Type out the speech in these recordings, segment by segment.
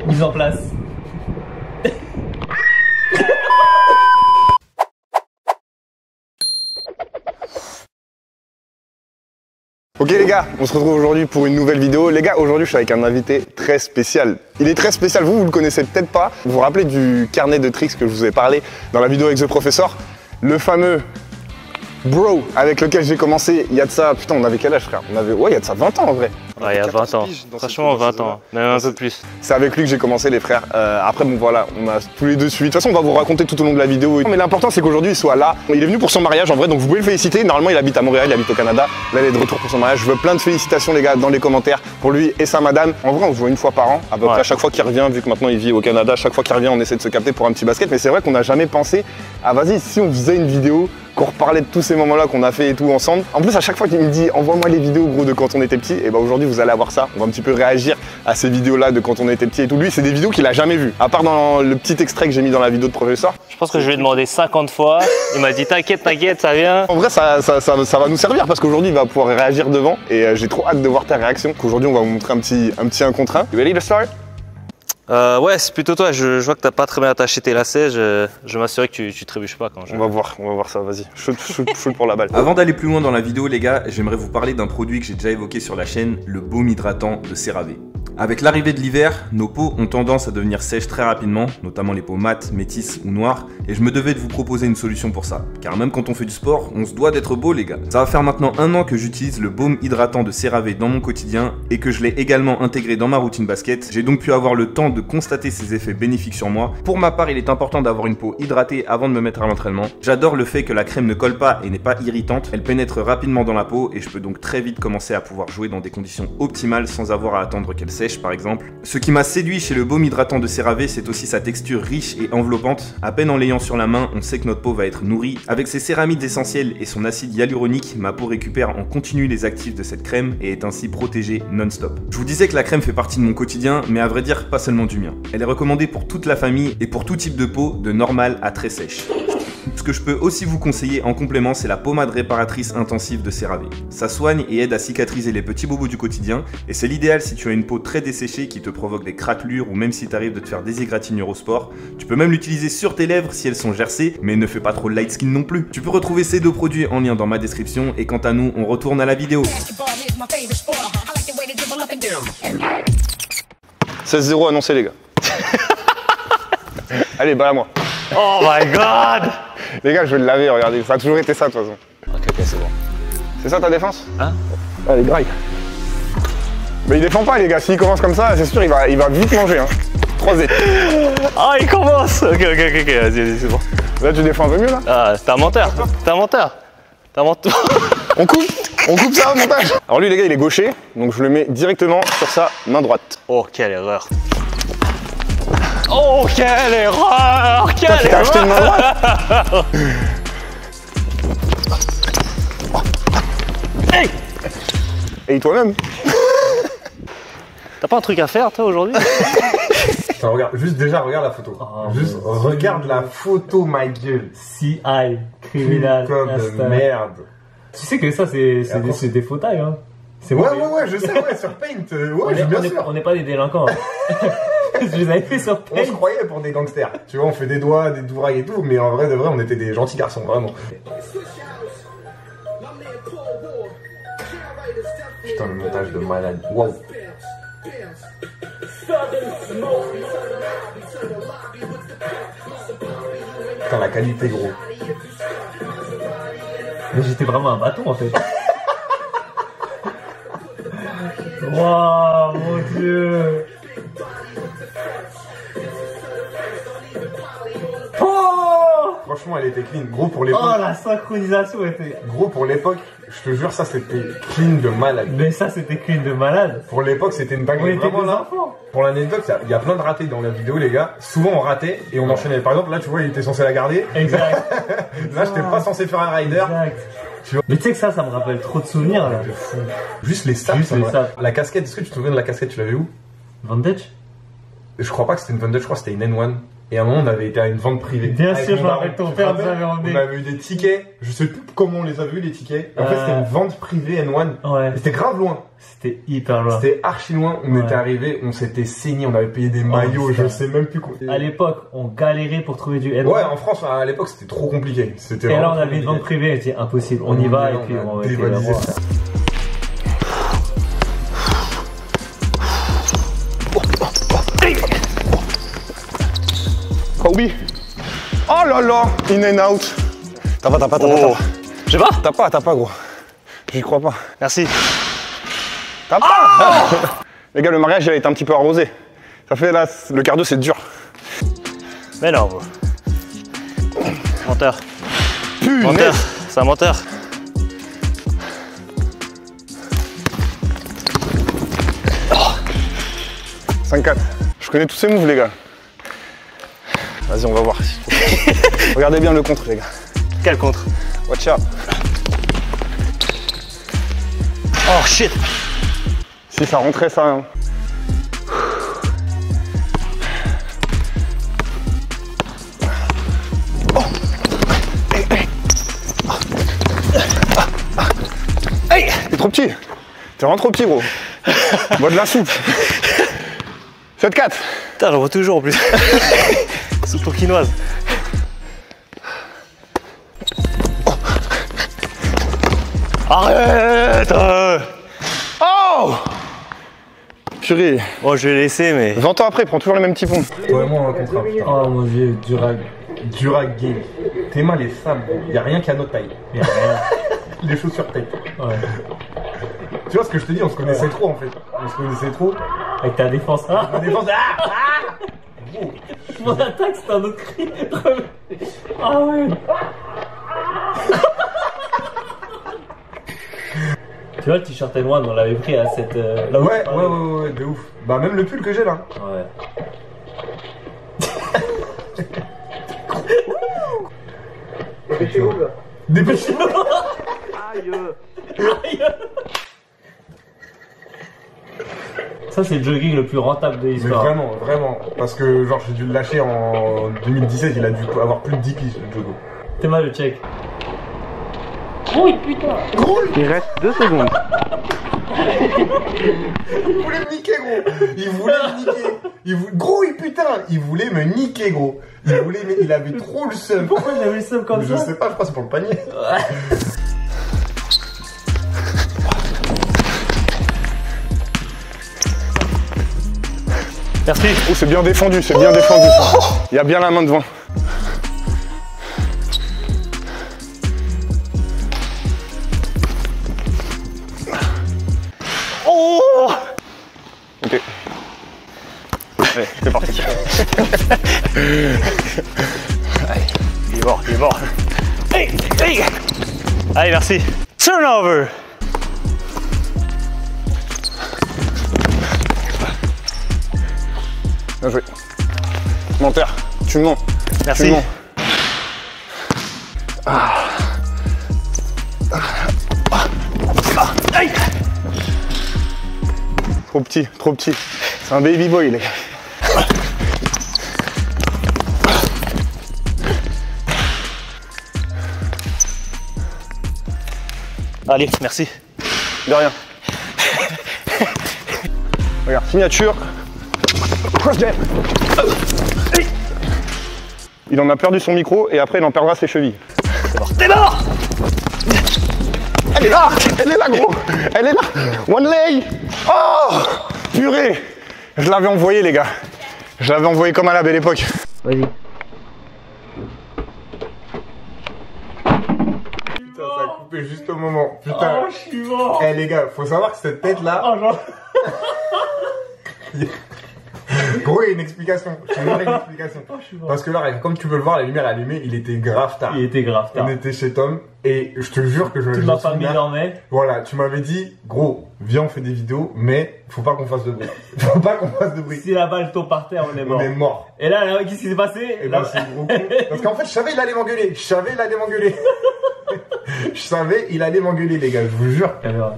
Mise en place. Ok les gars, on se retrouve aujourd'hui pour une nouvelle vidéo. Les gars, aujourd'hui je suis avec un invité très spécial. Il est très spécial, vous le connaissez peut-être pas. Vous vous rappelez du carnet de tricks que je vous ai parlé dans la vidéo avec The Professor? Le fameux bro avec lequel j'ai commencé il y a de ça, putain on avait quel âge frère? Ouais il y a de ça 20 ans en vrai. Ouais, il y a 20 ans, franchement 20 ans, même un peu plus. C'est avec lui que j'ai commencé les frères. Après bon voilà, on a tous les deux suivi. De toute façon on va vous raconter tout au long de la vidéo. Mais l'important c'est qu'aujourd'hui il soit là. Il est venu pour son mariage en vrai, donc vous pouvez le féliciter. Normalement il habite à Montréal, il habite au Canada. Là il est de retour pour son mariage. Je veux plein de félicitations les gars dans les commentaires pour lui et sa madame. En vrai on se voit une fois par an, à peu près à chaque fois qu'il revient, vu que maintenant il vit au Canada, chaque fois qu'il revient on essaie de se capter pour un petit basket. Mais c'est vrai qu'on n'a jamais pensé à vas-y si on faisait une vidéo, qu'on reparlait de tous ces moments là qu'on a fait et tout ensemble. En plus à chaque fois qu'il me dit envoie-moi les vidéos gros de quand on était petit, et bah aujourd'hui vous allez avoir ça. On va un petit peu réagir à ces vidéos là de quand on était petit et tout. Lui c'est des vidéos qu'il a jamais vues, à part dans le petit extrait que j'ai mis dans la vidéo de Professor. Je pense que je lui ai demandé 50 fois, il m'a dit t'inquiète, t'inquiète, ça vient. En vrai ça va nous servir parce qu'aujourd'hui il va pouvoir réagir devant et j'ai trop hâte de voir ta réaction. Aujourd'hui on va vous montrer un petit 1 contre 1. You ready to start? Ouais, c'est plutôt toi, je vois que t'as pas très bien attaché tes lacets, je m'assurer que tu trébuches pas quand je... On va voir ça, vas-y, shoot pour la balle. Avant d'aller plus loin dans la vidéo les gars, j'aimerais vous parler d'un produit que j'ai déjà évoqué sur la chaîne, le baume hydratant de CeraVe. Avec l'arrivée de l'hiver, nos peaux ont tendance à devenir sèches très rapidement, notamment les peaux mates, métisses ou noires, et je me devais de vous proposer une solution pour ça. Car même quand on fait du sport, on se doit d'être beau les gars. Ça va faire maintenant 1 an que j'utilise le baume hydratant de CeraVe dans mon quotidien, et que je l'ai également intégré dans ma routine basket. J'ai donc pu avoir le temps de constater ses effets bénéfiques sur moi. Pour ma part, il est important d'avoir une peau hydratée avant de me mettre à l'entraînement. J'adore le fait que la crème ne colle pas et n'est pas irritante, elle pénètre rapidement dans la peau, et je peux donc très vite commencer à pouvoir jouer dans des conditions optimales sans avoir à attendre qu'elle sèche par exemple. Ce qui m'a séduit chez le baume hydratant de CeraVe, c'est aussi sa texture riche et enveloppante. À peine en l'ayant sur la main, on sait que notre peau va être nourrie. Avec ses céramides essentielles et son acide hyaluronique, ma peau récupère en continu les actifs de cette crème et est ainsi protégée non-stop. Je vous disais que la crème fait partie de mon quotidien, mais à vrai dire pas seulement du mien. Elle est recommandée pour toute la famille et pour tout type de peau, de normale à très sèche. Ce que je peux aussi vous conseiller en complément, c'est la pommade réparatrice intensive de CeraVe. Ça soigne et aide à cicatriser les petits bobos du quotidien, et c'est l'idéal si tu as une peau très desséchée qui te provoque des craquelures ou même si t'arrives de te faire des égratignures au sport. Tu peux même l'utiliser sur tes lèvres si elles sont gercées, mais ne fais pas trop light skin non plus. Tu peux retrouver ces 2 produits en lien dans ma description, et quant à nous, on retourne à la vidéo. 16-0 annoncé les gars. Allez, balle à moi. Oh my god. Les gars, je vais le laver, regardez, ça a toujours été ça de toute façon. Ok, c'est bon. C'est ça ta défense? Hein? Allez, graille. Mais il défend pas les gars, s'il commence comme ça, c'est sûr, il va vite manger. Hein. 3-0. Ah, il commence. Ok, vas-y, c'est bon. Là, tu défends un peu mieux là? Ah, t'es un menteur, On coupe ça au montage. Alors lui les gars, il est gaucher, donc je le mets directement sur sa main droite. Oh, quelle erreur. Oh, quelle erreur! Quelle erreur! T'as acheté une main droite? Hey! Et toi-même? T'as pas un truc à faire, toi, aujourd'hui? Attends, regarde, regarde la photo. Oh, juste regarde la photo, ma gueule. CI, criminal, Putain de merde. Tu sais que ça, c'est des faux tailles, hein. C'est Ouais, bon. je sais, sur Paint. Ouais, bien sûr. On n'est pas des délinquants. Je les avais fait sur Paint. On se croyait pour des gangsters. Tu vois, on fait des doigts, des dourailles et tout, mais en vrai de vrai, on était des gentils garçons, vraiment. Putain, le montage de malade. Wow. Putain, la qualité, gros. Mais j'étais vraiment un bâton en fait. Waouh, mon dieu. Oh, Franchement, elle était clean. Gros pour l'époque. oh, la synchronisation était... Gros pour l'époque, je te jure, ça c'était clean de malade. Mais ça, c'était clean de malade. Pour l'époque, c'était une On dinguerie. était Vraiment des là. enfants. Pour l'anecdote, il y a plein de ratés dans la vidéo, les gars. Souvent, on ratait et on enchaînait. Par exemple, là, tu vois, il était censé la garder. Exact. Là, j'étais pas censé faire un rider. Exact. Tu vois. Mais tu sais que ça me rappelle trop de souvenirs là. De fou. Juste les saps. Juste les saps. La casquette, est-ce que tu te souviens de la casquette? Tu l'avais où? Vantage? Je crois pas que c'était une Van Dutch, je crois que c'était une N1. Et à un moment, on avait été à une vente privée. Bien Avec sûr, mon je me daron. rappelle, ton Tu te père nous rappelles avait emmené. On avait eu des tickets. Je sais plus comment on les a vus, les tickets. En fait, c'était une vente privée N1. Ouais. Et c'était grave loin. C'était hyper loin. C'était archi loin. On Ouais. était arrivés, on s'était saigné, on avait payé des maillots, putain. je sais même plus quoi. À l'époque, on galérait pour trouver du N1. Ouais, en France, à l'époque, c'était trop compliqué. C'était Et là, vraiment on trop avait une vente compliqué. privée, c'était impossible. On y va et puis a on va essayer dévalisé d'avoir. ça. Oh oui. Oh là là, in and out. T'as pas. J'ai pas? T'as pas gros. J'y crois pas. Merci. T'as pas. Les gars, le mariage il a été un petit peu arrosé. Ça fait là, le quart d'heure c'est dur. Mais non, bro. Menteur. Punaise. Menteur. C'est un menteur. Oh. 5-4. Je connais tous ces moves les gars. Vas-y, on va voir. Regardez bien le contre les gars. Quel contre? Watch out. Oh shit. Si ça rentrait ça. Hein. Hey, t'es trop petit. T'es vraiment trop petit gros. Bois de la soupe. 7-4. Putain, j'en vois toujours en plus. Soupe tourquinoise. Arrête. Oh. Purée. Bon, je vais laisser, mais. 20 ans après, il prend toujours les mêmes petits ponts. Vraiment un contrat. Oh mon dieu, Durag. Durag Game. Tes mains, les sables. Y'a rien qu'à notre taille. Y a rien. Les chaussures tête. Ouais. Tu vois ce que je te dis, on se connaissait trop en fait. On se connaissait trop. Avec ta défense. Ah, La défense, ah. mon attaque, c'est un autre cri. Ah ouais. Tu vois, le t-shirt N1, on l'avait pris à cette. Là où Ouais, tu parlais. ouais, de ouf. Bah, même le pull que j'ai là. Ouais. Dépêchez-vous. Ça, c'est le jogging le plus rentable de Mais l'histoire. vraiment, vraiment. Parce que, genre, j'ai dû le lâcher en 2017, il a dû avoir plus de 10 piges, le Jogo. T'es mal le check. Il reste 2 secondes. Il voulait me niquer, gros. Il voulait me niquer. Gros, il voulait me niquer, gros. Il avait trop le seum. Pourquoi il avait le seum comme Je ça? sais pas, je crois que c'est pour le panier. Merci. Oh, c'est bien défendu, c'est bien défendu. Ça. Il y a bien la main devant. Oh. Ok. Allez, c'est parti. Il est mort, il est mort. Hey, hey. Allez, merci. Turnover. Bien joué. Menteur, tu mens. Merci. Tu mens. Aïe. Trop petit, trop petit. C'est un baby boy, les gars. Allez, merci. De rien. Regarde, signature. Cross jab. Il en a perdu son micro et après il en perdra ses chevilles. T'es mort. Elle est là, gros. Elle est là. One leg. Oh, purée. Je l'avais envoyé, les gars. Je l'avais envoyé comme à la belle époque. Vas-y. Putain, ça a coupé juste au moment. Putain. Oh, je suis mort. Eh les gars, faut savoir que cette tête-là, Oh, genre. gros, il y a une explication. Je te donnerai une explication. Parce que là, regarde, comme tu peux le voir, la lumière allumée, il était grave tard. Il était grave tard. On était chez Tom et je te jure que je Toute me ma souviens- famille dormait. Voilà, tu m'avais dit, gros, viens, on fait des vidéos, mais faut pas qu'on fasse de bruit. Faut pas qu'on fasse de bruit. Si la balle tombe par terre, on est On mort. est mort. Et là, qu'est-ce qui s'est passé? Et ben, c'est le gros con. Parce qu'en fait, je savais, il allait m'engueuler. Je savais, il allait m'engueuler. Je savais, il allait m'engueuler, les gars, je vous jure. Alors,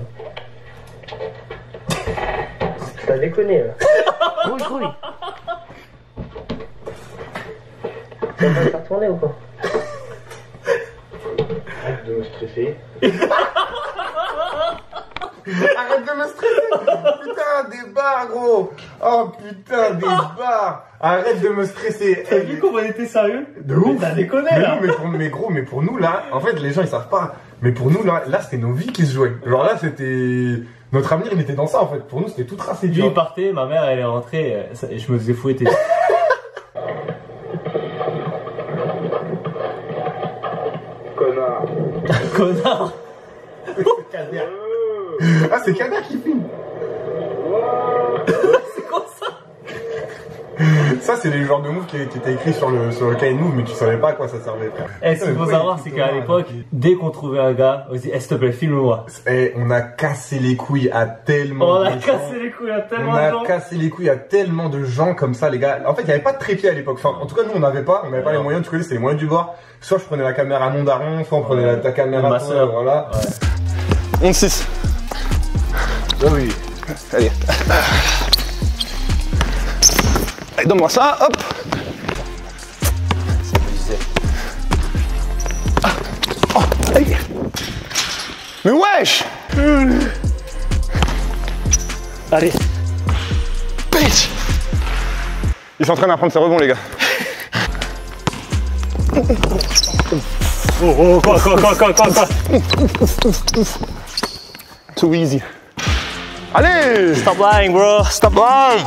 T'as déconné là. Ça va faire tourner ou quoi? Arrête de me stresser. Arrête de me stresser. Putain, des barres, gros. Oh putain, des barres. Arrête de me stresser. T'as vu comment on était sérieux? De ouf. T'as déconné mais là. non, mais gros, mais pour nous là, en fait, les gens ils savent pas. Mais pour nous là c'était nos vies qui se jouaient. Genre là, c'était notre avenir, il était dans ça en fait. Pour nous, c'était tout tracé. Lui il partait, ma mère elle est rentrée, et je me faisais fouetter. Connard. Connard. Kader. Ah, c'est Kader qui filme. C'est quoi ça? Ça, c'est les genres de moves qui étaient écrits sur le cahier de move, mais tu savais pas à quoi ça servait, frère. Eh, ce qu'il faut savoir, c'est qu'à l'époque, dès qu'on trouvait un gars, on se dit, eh, s'il te plaît, filme-moi. Eh, on a cassé les couilles à tellement On de a gens. cassé les couilles à tellement On de a gens. cassé les couilles à tellement de gens comme ça, les gars. En fait, il n'y avait pas de trépied à l'époque. Enfin, en tout cas, nous, on n'avait pas les moyens. Tu connais, c'est les moyens du bord. Soit je prenais la caméra non daron, soit on prenait ta caméra Ma toi, sœur. voilà. Ouais. 11-6. Ah oui. Allez. Allez, donne-moi ça, hop. Oh, allez. Mais wesh. Allez. Bitch. Il s'entraîne à prendre ses rebonds, les gars. Oh, quoi. Too easy. Allez. Stop lying, bro. Stop lying.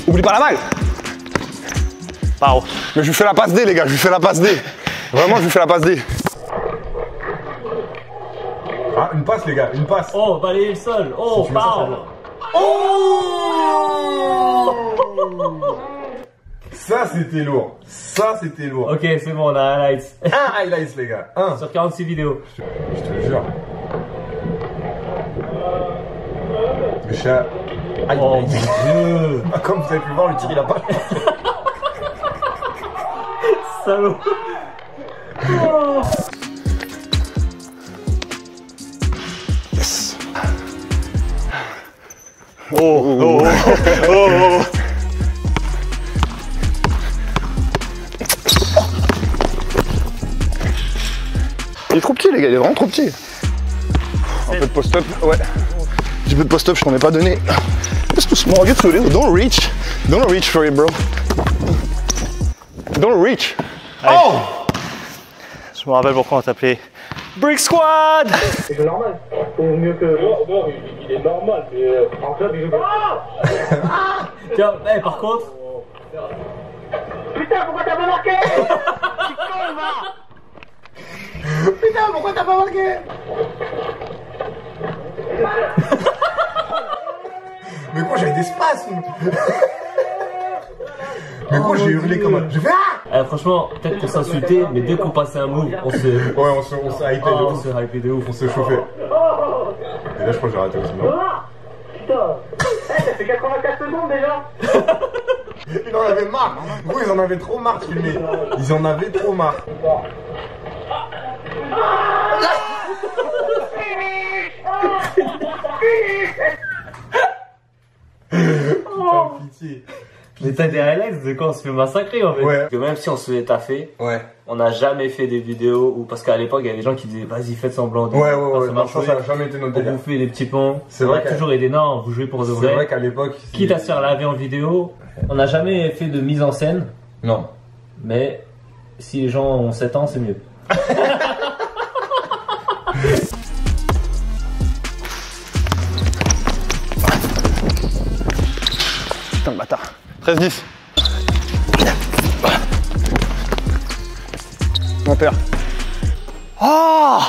Oublie pas la balle. Wow. Mais je lui fais la passe D, les gars, je lui fais la passe D. Vraiment, je lui fais la passe D. Ah, une passe, les gars, une passe. Oh, balayer le sol. Oh, Si tu mets ça, ça parle. va. Oh. Ça, c'était lourd. Ça, c'était lourd. Ok, c'est bon, on a un highlights. Un highlights, les gars. Un. Sur 46 vidéos. Je te le jure. Le chat. Aïe, Oh aïe. mon dieu. Ah, comme vous avez pu voir, le tir, il a pas. Salaud. Yes. Oh. Il est trop petit, les gars, il est vraiment trop petit. Un peu de post-up, ouais. Un petit peu de post-up, je t'en ai pas donné. It's too small, you're too little. Don't reach. Don't reach for it, bro. Don't reach. Oh! Je me rappelle pourquoi on t'appelait Brick Squad. C'est normal. Ou mieux que. Non, il est normal, mais En club, il joue bien. Tiens, eh, par contre. Putain, pourquoi t'as pas marqué? Putain, pourquoi t'as pas marqué? Mais quoi, j'avais des spasmes. Mais quoi, j'ai hurlé comme un. J'ai fait ah! Eh, franchement, peut-être qu'on s'insultait, mais dès qu'on passait un move, on se. Ouais, on se hypait de On ouf. se hypait de ouf. On se chauffait. Et là, je crois que j'ai raté aussi, non? Putain. Eh, ça fait 84 secondes déjà. Ils en avaient marre. Gros, ils en avaient trop marre de filmer. Ils en avaient trop marre. Oh, pitié. Mais t'as des highlights de quand on se fait massacrer en fait. Ouais. Parce que même si on se fait taffer, Ouais. on n'a jamais fait des vidéos où, parce qu'à l'époque il y avait des gens qui disaient vas-y faites semblant. Ouais. Ça Non, marche ça a jamais été notre on délire. vous fait des petits ponts. C'est On vrai a qu'à- toujours aidé, non, vous jouez pour de C'est vrai vrai. qu'à l'époque. Quitte à se faire laver en vidéo, on n'a jamais fait de mise en scène, Non. mais si les gens ont 7 ans, c'est mieux. Putain, le bâtard. 13-10. Mon père. Oh.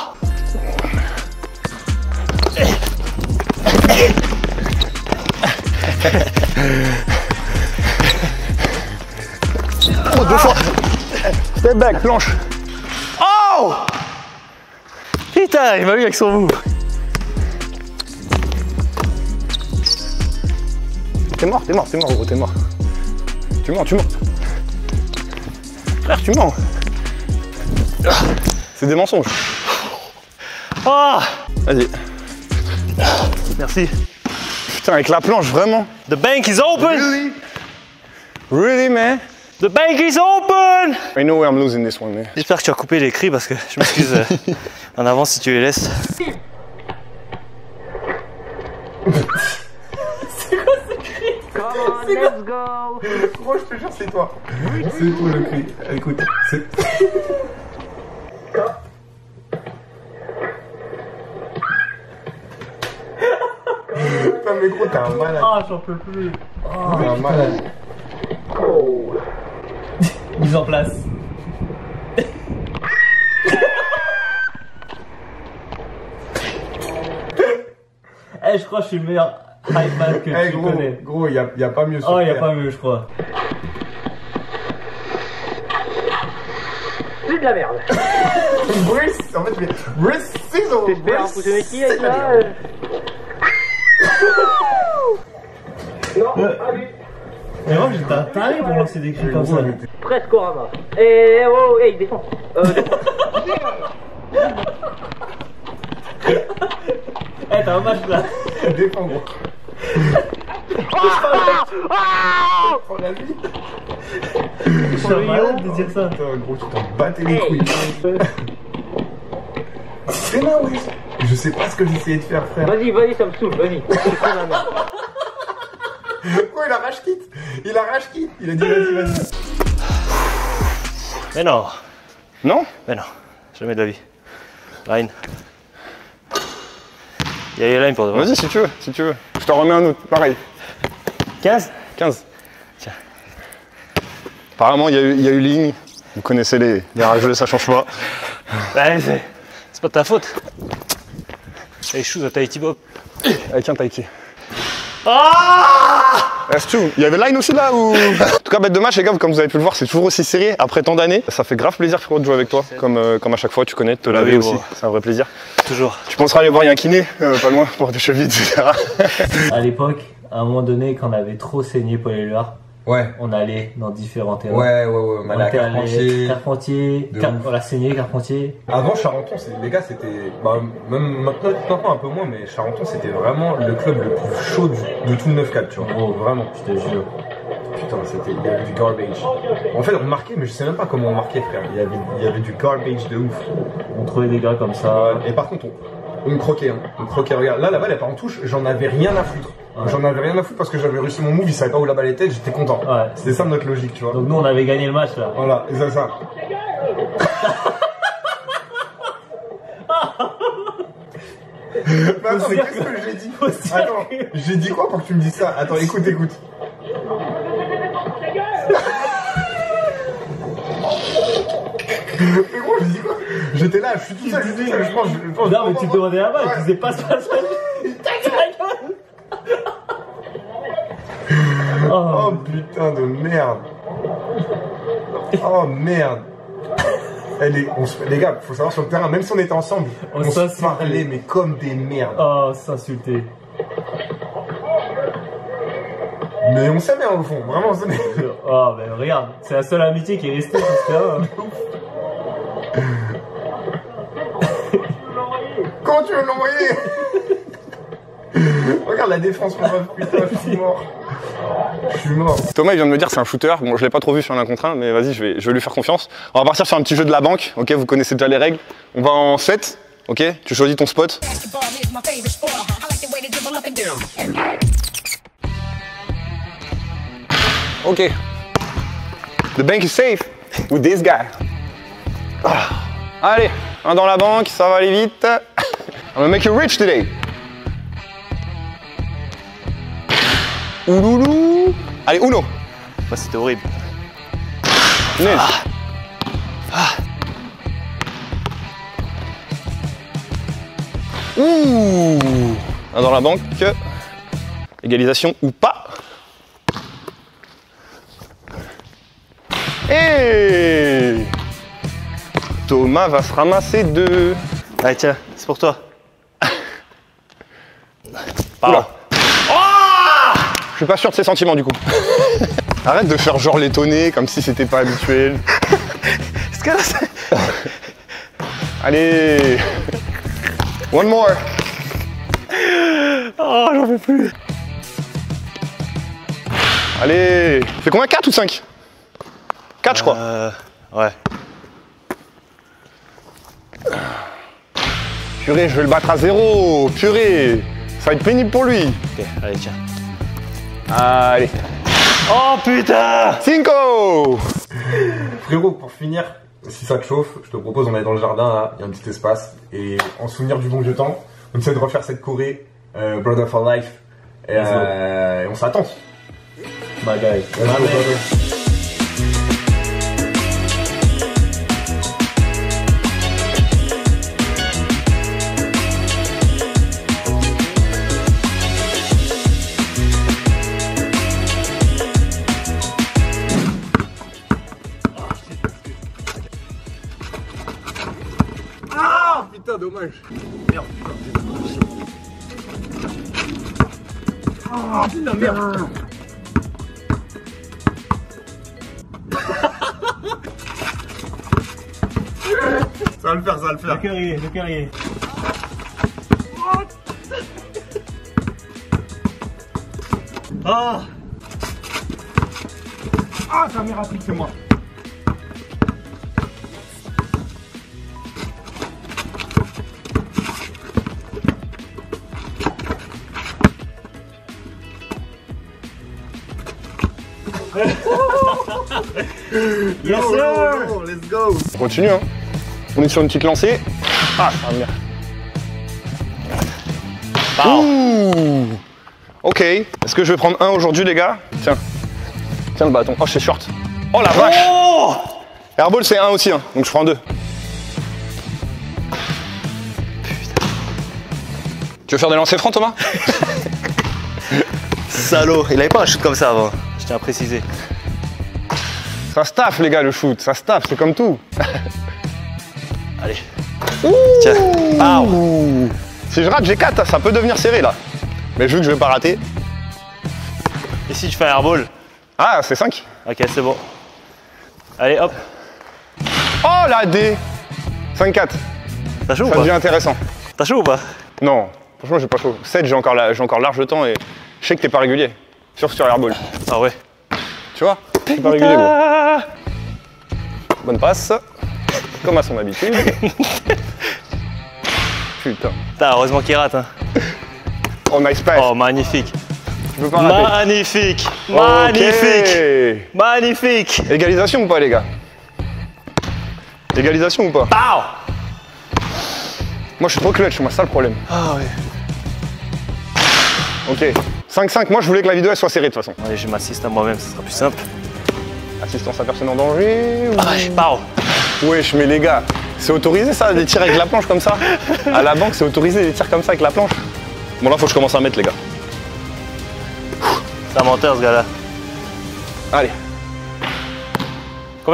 Oh, 2 fois. Step back, planche. Oh. Putain, il m'a eu avec son move. T'es mort, gros, t'es mort. Tu mens. Frère, tu mens. C'est des mensonges. Oh. Vas-y. Merci. Putain, avec la planche, vraiment. The bank is open. Really? Really, man? The bank is open! I know I'm losing this one, man. J'espère que tu as coupé les cris parce que je m'excuse en avance si tu les laisses. Let's go! Moi, je te jure, c'est toi. C'est toi le cri. Écoute, c'est. Putain, mais gros, t'es un malade. Ah, j'en peux plus. T'es un malade. Mise en place. Eh, je crois que je suis le meilleur hype man que Eh, tu gros, connais. gros, y a pas mieux sur Oh, y a Terre. pas mieux, je crois. C'est de la merde. Bruce, en fait, je vais. Bruce, ciseaux. J'espère Bruce, pousser mes qui avec c'est la là. merde. Non, allez. Mais moi, j'étais un taré pour lancer des cris comme ça. Presque au rama. Eh, oh, hey, descends. Eh, t'as un match là. Défends, gros. Prends la vie. Je suis un malade de dire ça. Putain, gros, tu t'en battais les couilles. C'est là, oui. Je sais pas ce que j'essayais de faire, frère. Vas-y, vas-y, ça me saoule, vas-y. Gros, il a rage quitte. Il a rage quitte. Il a dit vas-y, vas-y. Mais non, Non? mais non, jamais de la vie. Line. Il y a les lines pour de vrai. Vas-y, si tu veux, si tu veux. Je t'en remets un autre, pareil. 15? 15. Tiens. Apparemment, il y a eu ligne. Vous connaissez les rageux, ça change pas. Ouais, c'est pas de ta faute. Les shoes à Tahiti Bob. Avec un Tahiti. Ah! That's true. Il y avait line aussi là ou... En tout cas, bête de match, les gars, comme vous avez pu le voir, c'est toujours aussi serré après tant d'années. Ça fait grave plaisir, frérot, de jouer avec toi. Comme à chaque fois, tu connais, de te laver oui, aussi. bon. C'est un vrai plaisir. Toujours. Tu penseras aller voir, il y a un kiné, pas loin, pour des chevilles, etc. À l'époque, à un moment donné, quand on avait trop saigné Paul Éluard, Ouais. on allait dans différents terrains. Ouais, on On allait à était allé Carpentier. Carpentier, De ouf. on l'a saigné, Carpentier. Avant Charenton, les gars, c'était. Bah, même maintenant un peu moins, mais Charenton, c'était vraiment le club le plus chaud de tout le 9-4, tu vois. Gros, Vraiment. je te jure. Putain, c'était. Il y avait du garbage. En fait, on marquait, mais je sais même pas comment on marquait, frère. Il y avait du garbage de ouf. On trouvait des gars comme ça. Et par contre, on croquait, hein. On croquait, regarde. Là, la balle, elle part en touche, j'en avais rien à foutre. Ouais. J'en avais rien à foutre parce que j'avais réussi mon move, il savait pas où la balle était, j'étais content. Ouais. C'était ça notre logique, tu vois. Donc nous, on avait gagné le match là. Voilà, c'est ça. Mais attends, mais qu'est-ce que j'ai dit? Attends, j'ai dit quoi pour que tu me dises ça? Attends, écoute. Mais gros, j'ai dit quoi? J'étais là, je suis tout seul, je pense. Non, mais tu te demandais la balle, Ouais. tu disais pas ce passage. Oh putain de merde. Oh merde. Les gars, faut savoir sur le terrain, même si on était ensemble, On on se s'insultait. parlait mais comme des merdes. Oh, s'insulter. Mais on s'aimait au fond, vraiment on s'aimait. Oh, mais regarde, c'est la seule amitié qui est restée sur ce terrain. Comment tu veux l'envoyer? Regarde la défense, mon ref, putain, je suis mort. Je suis mort. Thomas, il vient de me dire que c'est un shooter. Bon, je l'ai pas trop vu sur l'un contre un, mais vas-y, je vais lui faire confiance. On va partir sur un petit jeu de la banque, ok? Vous connaissez déjà les règles. On va en 7, ok? Tu choisis ton spot. Ok. The bank is safe with this guy. Ah. Allez, un dans la banque, ça va aller vite. I'm gonna make you rich today. Ouloulou. Allez, Uno. Bah, c'était horrible. Punaise. Ouh. Un dans la banque. Égalisation ou pas. Et Thomas va se ramasser deux. Allez, tiens, c'est pour toi. Oula. Je suis pas sûr de ses sentiments du coup. Arrête de faire genre l'étonner comme si c'était pas habituel. Est-ce que là, c'est... Allez. One more. Oh, j'en peux plus. Allez, fait combien? 4 ou 5? 4 je crois. Ouais. Purée, je vais le battre à 0. Purée, ça va être pénible pour lui. Ok, allez, tiens. Allez. Oh putain! 5. Frérot, pour finir, si ça te chauffe, je te propose, on est dans le jardin là, il y a un petit espace. Et en souvenir du bon vieux temps, on essaie de refaire cette choré, Brother for Life. Et on s'attend. My guy. Ah putain, dommage. Merde. Ah putain, merde. Ça va le faire, ça va le faire. Le carrier. Ah. Ah, ça m'est rapide, c'est moi. Yes sir! Let's go. On continue hein. On est sur une petite lancée. Ah, ça va venir. Ouh. Ok. Est-ce que je vais prendre un aujourd'hui les gars? Tiens. Tiens le bâton. Oh, c'est short. Oh la vache. Oh! Airball c'est 1 aussi hein. Donc je prends 2. Tu veux faire des lancers francs Thomas? Salaud, il avait pas un shoot comme ça avant, je tiens à préciser. Ça se taffe les gars le shoot. Ça se taffe, c'est comme tout. Allez. Ouh. Tiens. Ah. Si je rate j'ai 4, ça peut devenir serré là. Mais je veux que je vais pas rater. Et si tu fais un airball? Ah c'est 5. Ok, c'est bon. Allez, hop. Oh la D. 5-4. T'as chaud ou Ça pas? devient intéressant. T'as chaud ou pas? Non, franchement j'ai pas chaud. 7 j'ai encore large temps et je sais que t'es pas régulier. Sur airball. Ah ouais. Tu vois? T'es pas régulier gros. Bonne passe. Comme à son habitude. Putain. Putain, heureusement qu'il rate hein. Oh nice pass. Oh magnifique. Je peux pas rater. Magnifique. Magnifique. Ok. Magnifique. Égalisation ou pas les gars? Égalisation ou pas? Pow. Moi je suis trop clutch, moi c'est ça le problème. Ah ouais. Ok. 5-5, moi je voulais que la vidéo elle soit serrée de toute façon. Allez, je m'assiste à moi-même, ce sera plus simple. Assistance à personne en danger ou... Ah ouais, pow. Wesh mais les gars, c'est autorisé ça, des tirs avec la planche comme ça? À la banque c'est autorisé des tirs comme ça avec la planche? Bon là faut que je commence à mettre les gars. C'est un menteur ce gars-là. Allez.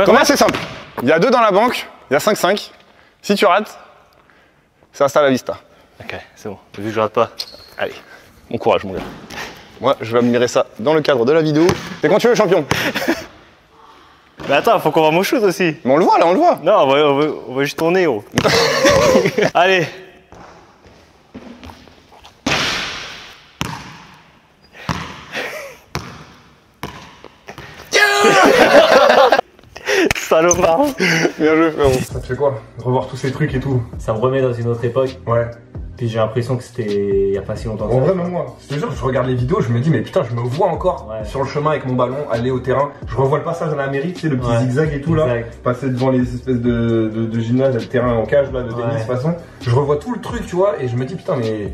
Thomas c'est simple. Il y a 2 dans la banque, il y a 5-5. Si tu rates, c'est hasta la vista. Ok, c'est bon. Vu que je rate pas. Allez, bon courage mon gars. Moi je vais admirer ça dans le cadre de la vidéo. C'est quand tu veux champion. Mais attends, faut qu'on voit mon shoot aussi. Mais on le voit là, on le voit. Non, on va juste tourner, gros. Allez. Salopard. Bien joué frérot. Ça te fait quoi? Revoir tous ces trucs et tout. Ça me remet dans une autre époque. Ouais. Puis j'ai l'impression que c'était il y a pas si longtemps que En ça. vrai, même moi, je te jure, je regarde les vidéos, je me dis, mais putain, je me vois encore Ouais. sur le chemin avec mon ballon, aller au terrain. Je revois le passage en Amérique, tu sais, le petit Ouais. zigzag et tout là. Exact. Passer devant les espèces de gymnases, le terrain en cage là, de tennis Ouais. de toute façon. Je revois tout le truc, tu vois, et je me dis, putain, mais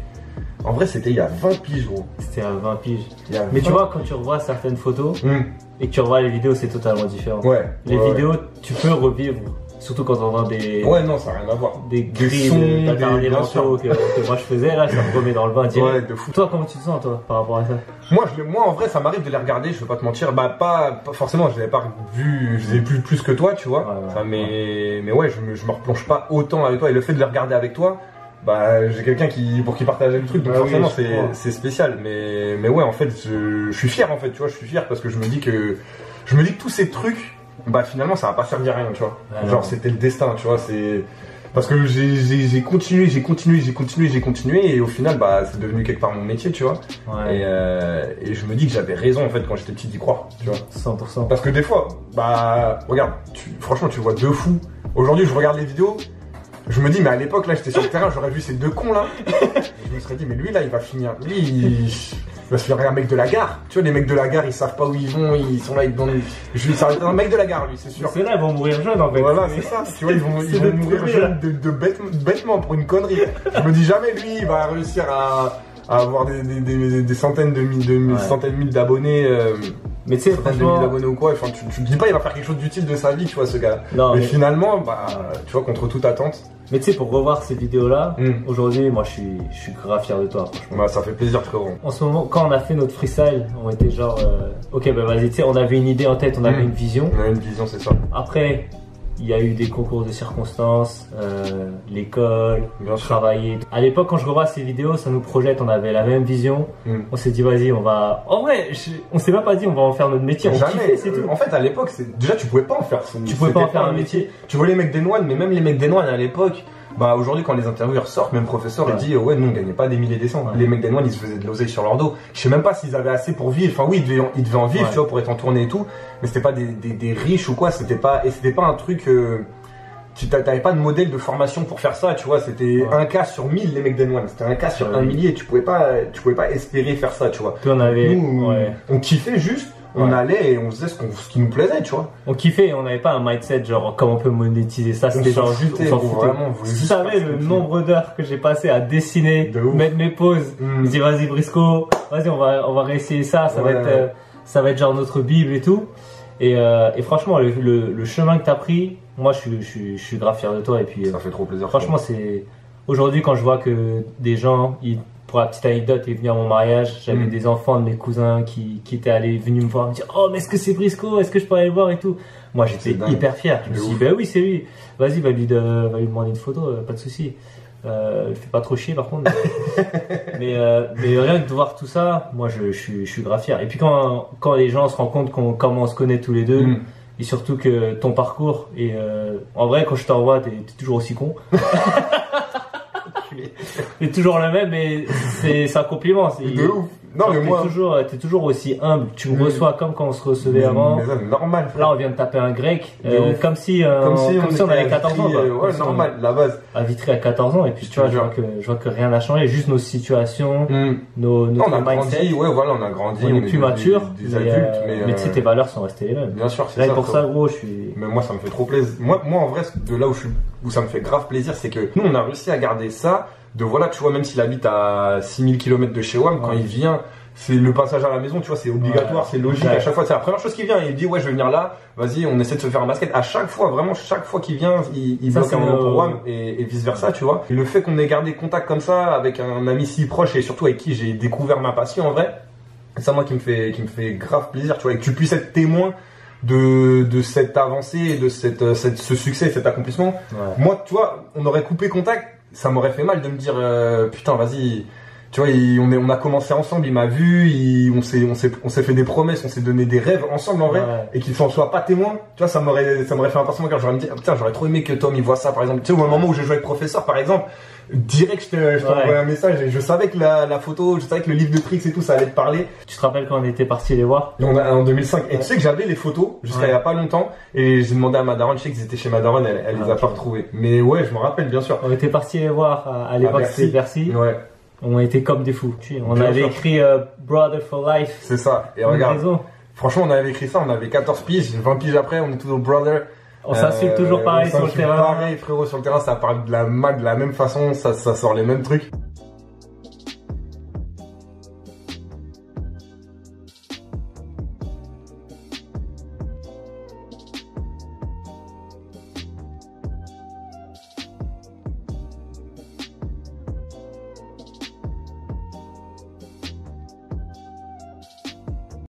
en vrai, c'était il y a 20 piges, gros. C'était à 20 piges. Il y a Mais 20. tu vois, quand tu revois certaines photos Hum. et que tu revois les vidéos, c'est totalement différent. Ouais. Les Ouais, vidéos, tu peux revivre. Surtout quand on entend des, Ouais, non, ça n'a rien à voir. des grilles sons, d'intervenir bien mentaux sûr. que moi je faisais, là, ça me remet dans le bain direct. Ouais, de fou. Toi, comment tu te sens, toi, par rapport à ça? Moi, en vrai, ça m'arrive de les regarder, je vais pas te mentir. Bah, pas forcément, je les ai pas vu, je les ai plus que toi, tu vois. Ouais, ouais, Enfin, mais ouais, je me replonge pas autant avec toi. Et le fait de les regarder avec toi, bah, j'ai quelqu'un pour qui partager le truc, donc Ah oui, forcément, je comprends. c'est spécial. Mais ouais, en fait, je suis fier, en fait, tu vois, je suis fier parce que je me dis que tous ces trucs, bah, finalement, ça va pas servir à rien, tu vois. Ah, Genre, non. c'était le destin, tu vois, Parce que j'ai continué et au final, bah, c'est devenu quelque part mon métier, tu vois. Ouais. Et je me dis que j'avais raison, en fait, quand j'étais petit d'y croire, tu vois. 100%. Parce que des fois, bah, regarde, franchement, tu vois deux fous. Aujourd'hui, je regarde les vidéos, je me dis, mais à l'époque, là, j'étais sur le terrain, j'aurais vu ces deux cons, là. Je me serais dit, mais lui, là, il va finir. Lui, il va se faire un mec de la gare. Tu vois, les mecs de la gare, ils savent pas où ils vont, ils sont là, ils vont. Ça va être un mec de la gare, lui, c'est sûr. C'est là, ils vont mourir jeunes, en fait. Voilà, c'est ça. Tu vois, ils vont mourir jeunes bêtement pour une connerie. Je me dis jamais, lui, il va réussir à avoir des centaines de mille d'abonnés. Mais tu sais, franchement, d'abonnés ou quoi, enfin, tu te dis pas il va faire quelque chose d'utile de sa vie, tu vois, ce gars. Mais finalement, bah, tu vois, contre toute attente. Mais tu sais, pour revoir ces vidéos-là, aujourd'hui, moi, je suis grave fier de toi, franchement. Bah, ça fait plaisir, frérot. En ce moment, quand on a fait notre freestyle, on était genre, ok, bah vas-y, tu sais, on avait une idée en tête, on avait une vision. On avait une vision, c'est ça. Après, il y a eu des concours de circonstances, l'école, travailler. À l'époque, quand je revois ces vidéos, ça nous projette, on avait la même vision. On s'est dit, vas-y, on va. En vrai, on s'est même pas dit, on va en faire notre métier. Jamais. C'est tout. En fait, à l'époque, déjà, tu pouvais pas en faire. Tu pouvais pas en faire un métier. Tu vois les mecs des Noines, mais même les mecs des Noines à l'époque. Bah aujourd'hui quand les intervieweurs sortent, même professeur il dit ouais nous on gagnait pas des milliers des cents. Les mecs des Noines ils se faisaient de l'oseille sur leur dos. Je sais même pas s'ils avaient assez pour vivre. Enfin oui ils devaient en vivre tu vois pour être en tournée et tout. Mais c'était pas des riches ou quoi. C'était pas un truc. T'avais pas de modèle de formation pour faire ça. Tu vois c'était un cas sur 1000 les mecs des Noines. C'était un cas sur un millier. Tu pouvais pas espérer faire ça tu vois. Puis on avait. Nous, on kiffait juste. On allait et on faisait ce qui nous plaisait, tu vois. On kiffait, on n'avait pas un mindset genre comment on peut monétiser ça, c'était genre juste on s'en foutait. Si tu savais le nombre d'heures que j'ai passé à dessiner, mettre mes pauses, je dis vas-y Briscoe, vas-y on va réessayer ça, ça va être genre notre bible et tout. Et franchement le chemin que t'as pris, moi je suis grave fier de toi et puis ça fait trop plaisir. Franchement c'est aujourd'hui quand je vois que des gens pour la petite anecdote, il est venu à mon mariage, j'avais des enfants de mes cousins qui étaient venus me voir, me dire oh mais est-ce que c'est Briscoe, est-ce que je peux aller le voir et tout. Moi j'étais hyper fier, je me suis dit bah oui c'est lui, vas-y va lui demander une photo, pas de souci. Il fait pas trop chier par contre. mais rien que de voir tout ça, moi je suis grave fier. Et puis quand les gens se rendent compte comment on se connaît tous les deux, et surtout que ton parcours, et en vrai quand je t'envoie t'es toujours aussi con. C'est toujours le même, mais c'est un compliment. De ouf. Non, mais moi. T'es toujours aussi humble. Tu me reçois comme quand on se recevait avant. Mais ça, normal. Là, on vient de taper un grec. Comme si on avait 14 ans. Ouais, normal, la base. À Vitry à 14 ans. Et puis, tu vois, je vois que rien n'a changé. Juste nos situations, nos on a grandi, ouais, voilà, on a grandi. On est plus mature. Des adultes, mais tu sais, tes valeurs sont restées les mêmes. Bien sûr, c'est ça. Pour ça, gros, je suis. Mais moi, ça me fait trop plaisir. Moi, en vrai, de là où ça me fait grave plaisir, c'est que nous, on a réussi à garder ça. De voilà, tu vois, même s'il habite à 6000 km de chez WAM, quand il vient, c'est le passage à la maison, tu vois, c'est obligatoire, c'est logique. À chaque fois, c'est la première chose qu'il vient. Il dit, ouais, je vais venir là, vas-y, on essaie de se faire un basket. À chaque fois, vraiment, chaque fois qu'il vient, il bloque un moment pour WAM et vice versa, tu vois. Et le fait qu'on ait gardé contact comme ça avec un ami si proche et surtout avec qui j'ai découvert ma passion en vrai, c'est ça, moi, qui me fait grave plaisir, tu vois, et que tu puisses être témoin de cette avancée, de ce succès, cet accomplissement. Moi, tu vois, on aurait coupé contact. Ça m'aurait fait mal de me dire putain vas-y tu vois on a commencé ensemble, il m'a vu, on s'est fait des promesses, on s'est donné des rêves ensemble en vrai et qu'il s'en soit pas témoin, tu vois ça m'aurait fait un passement car j'aurais me dit putain j'aurais trop aimé que Tom il voit ça par exemple, tu sais au moment où j'ai joué avec professeur par exemple direct je t'envoyais un message et je savais que la photo, je savais que le livre de tricks et tout ça allait te parler. Tu te rappelles quand on était parti les voir en 2005 et tu sais que j'avais les photos jusqu'à il y a pas longtemps et j'ai demandé à ma daronne, je sais qu'ils étaient chez ma daronne, elle les a pas retrouvés mais ouais je me rappelle bien sûr. On était parti les voir à l'époque c'était Bercy. Ouais. On était comme des fous. On avait écrit Brother for Life. C'est ça. Et regarde, franchement on avait écrit ça, on avait 14 piges, 20 piges après on est toujours Brother. On s'insulte toujours pareil sur le terrain. Pareil frérot sur le terrain, ça parle de la même façon, ça sort les mêmes trucs.